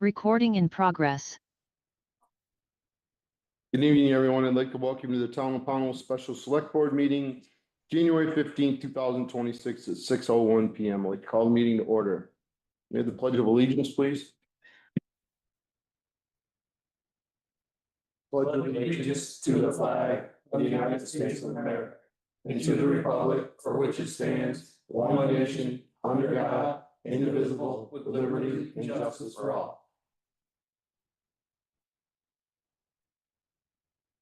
Recording in progress. Good evening, everyone. I'd like to welcome you to the Town of Pownal Special Select Board meeting, January 15th, 2026 at 6:01 PM. I'd like to call the meeting to order. May the Pledge of Allegiance, please. Pledge allegiance to the flag of the United States of America and to the republic for which it stands, one nation, under God, indivisible, with liberty and justice for all.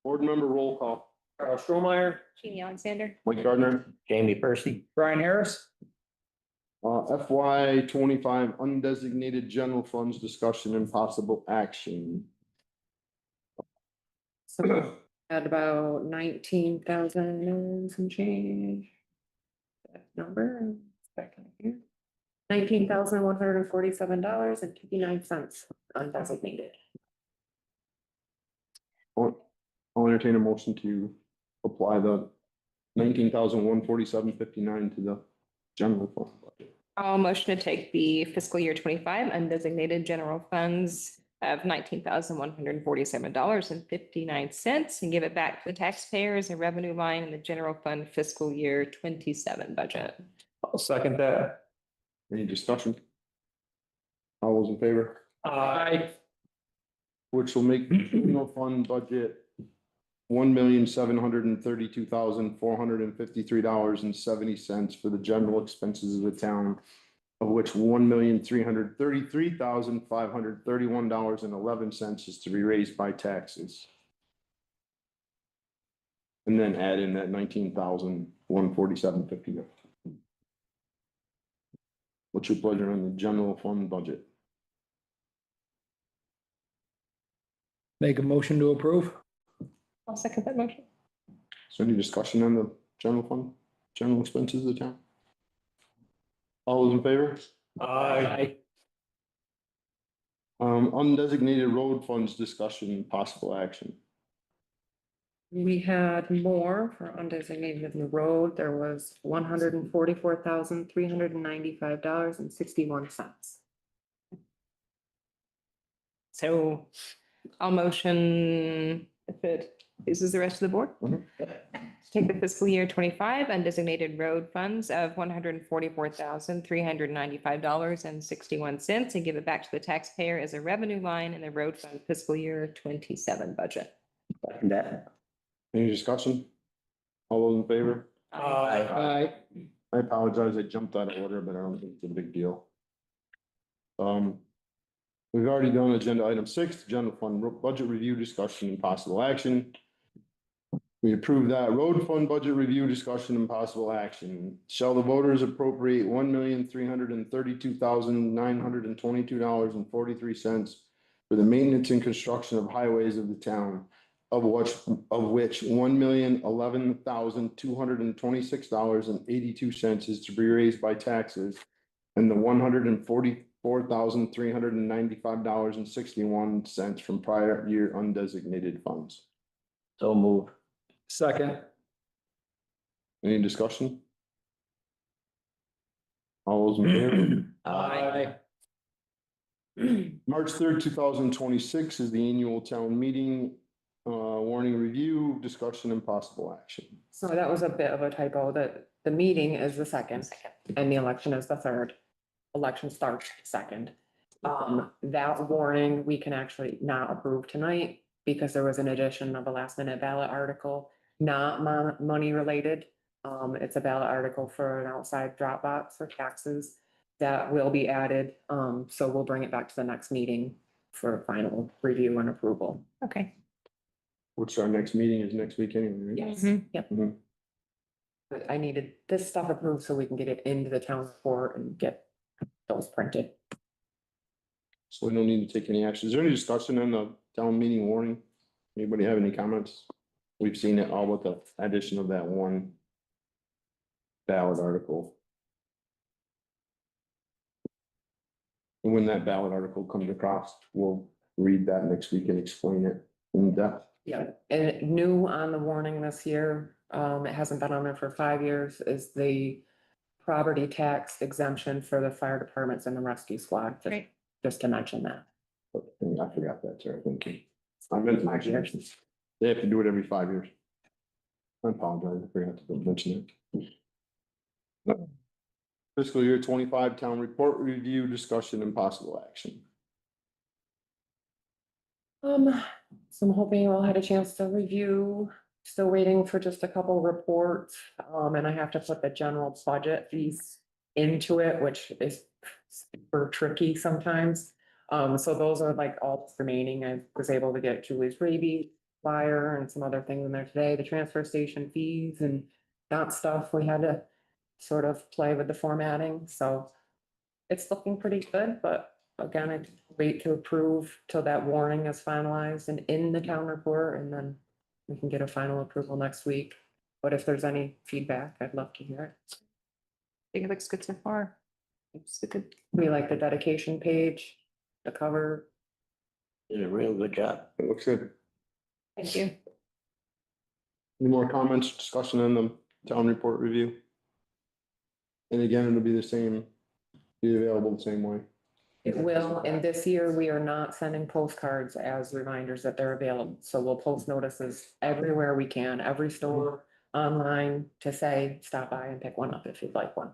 Board member roll call. Carl Strohmeyer, Jamie Alexander. Mike Gardner. Jamie Percy. Brian Harris. FY 25 undesignated general funds discussion and possible action. So at about 19,000 and some change. That number, back in here. $19,147.59 undesignated. I'll entertain a motion to apply the 19,147.59 to the general fund budget. I'll motion to take the fiscal year 25 undesignated general funds of $19,147.59 and give it back to the taxpayers, a revenue line in the general fund fiscal year 27 budget. I'll second that. Any discussion? All those in favor? Aye. Which will make the general fund budget $1,732,453.70 for the general expenses of the town, of which $1,333,531.11 is to be raised by taxes. And then add in that 19,147.50. What's your pleasure on the general fund budget? Make a motion to approve. I'll second that motion. So any discussion on the general fund, general expenses of the town? All those in favor? Aye. Undesignated road funds discussion and possible action. We had more for undesignated in the road. There was $144,395.61. So I'll motion, if it pleases the rest of the board, to take the fiscal year 25 undesignated road funds of $144,395.61 and give it back to the taxpayer as a revenue line in the road fund fiscal year 27 budget. Second that. Any discussion? All those in favor? Aye. I apologize, I jumped out of order, but I don't think it's a big deal. We've already done agenda item 6, general fund budget review discussion and possible action. We approved that road fund budget review discussion and possible action. Shall the voters appropriate $1,332,922.43 for the maintenance and construction of highways of the town, of which $1,011,226.82 is to be raised by taxes, and the $144,395.61 from prior year undesignated funds. So move. Second. Any discussion? All those in favor? Aye. March 3rd, 2026 is the annual town meeting, warning review, discussion and possible action. So that was a bit of a typo, that the meeting is the second and the election is the third. Election starts second. That warning, we can actually not approve tonight because there was an addition of a last minute ballot article, not money related. It's a ballot article for an outside drop box for taxes that will be added. So we'll bring it back to the next meeting for final review and approval. Okay. Which our next meeting is next week anyway, right? Yes, yep. Mhm. But I needed this stuff approved so we can get it into the town report and get those printed. So we don't need to take any action. Is there any discussion on the town meeting warning? Anybody have any comments? We've seen it all with the addition of that one ballot article. And when that ballot article comes across, we'll read that next week and explain it in depth. Yeah, and new on the warning this year, it hasn't been on there for 5 years, is the property tax exemption for the fire departments and the rescue squad. Great. Just to mention that. But I forgot that, sir. Thank you. I meant to actually, they have to do it every 5 years. I apologize. I forgot to mention it. Fiscal year 25 town report review, discussion and possible action. So I'm hoping you all had a chance to review, still waiting for just a couple reports. And I have to put the general budget piece into it, which is super tricky sometimes. So those are like all remaining. I was able to get Julie's rabies flyer and some other things in there today, the transfer station fees and that stuff. We had to sort of play with the formatting, so it's looking pretty good, but again, I wait to approve till that warning is finalized and in the town report, and then we can get a final approval next week. But if there's any feedback, I'd love to hear it. I think it looks good so far. It's good. We like the dedication page, the cover. Did a real good job. It looks good. Thank you. Any more comments, discussion on the town report review? And again, it'll be the same, be available the same way. It will, and this year we are not sending postcards as reminders that they're available. So we'll post notices everywhere we can, every store, online, to say, stop by and pick one up if you'd like one.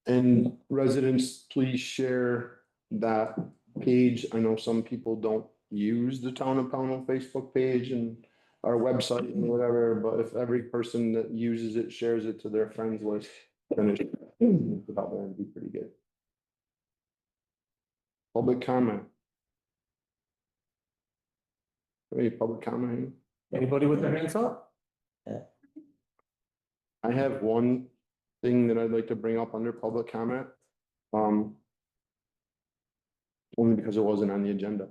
And residents, please share that page. I know some people don't use the Town of Pownal Facebook page and our website and whatever, but if every person that uses it shares it to their friends list, then it's about that, it'd be pretty good. Public comment. Any public comment? Anybody with their hands up? I have one thing that I'd like to bring up under public comment. Only because it wasn't on the agenda.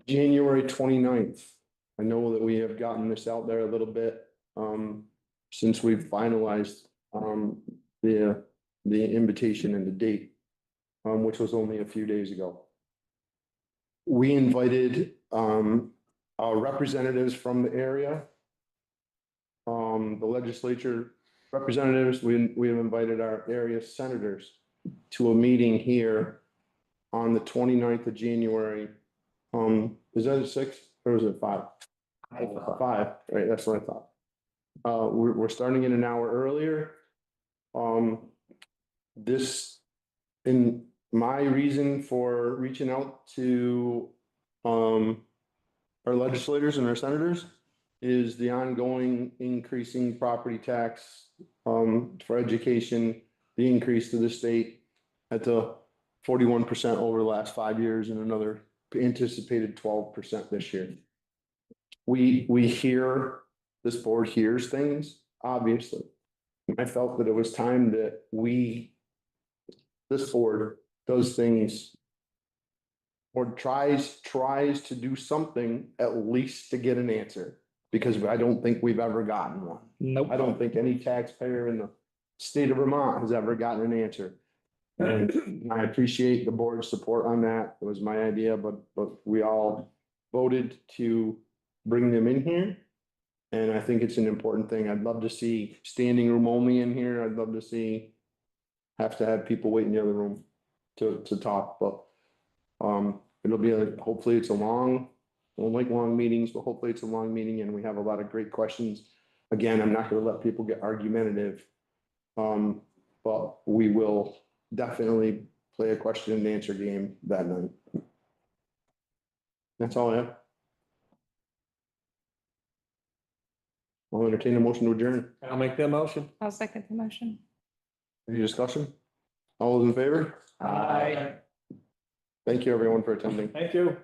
January 29th. I know that we have gotten this out there a little bit, since we've finalized, the invitation and the date, which was only a few days ago. We invited, our representatives from the area. The legislature representatives, we have invited our area senators to a meeting here on the 29th of January. Is that a 6 or is it 5? 5, right, that's what I thought. We're starting in an hour earlier. This, in my reason for reaching out to, our legislators and our senators is the ongoing increasing property tax, for education, the increase to the state at the 41% over the last 5 years and another anticipated 12% this year. We hear, this board hears things, obviously. I felt that it was time that this board does things or tries to do something at least to get an answer, because I don't think we've ever gotten one. Nope. I don't think any taxpayer in the state of Vermont has ever gotten an answer. And I appreciate the board's support on that. It was my idea, but we all voted to bring them in here. And I think it's an important thing. I'd love to see standing room only in here. I'd love to see, have to have people wait in the other room to talk, but it'll be hopefully it's a long, I don't like long meetings, but hopefully it's a long meeting and we have a lot of great questions. Again, I'm not gonna let people get argumentative. But we will definitely play a question and answer game that night. That's all I have. I'll entertain a motion to adjourn. I'll make that motion. I'll second the motion. Any discussion? All those in favor? Aye. Thank you, everyone, for attending. Thank you.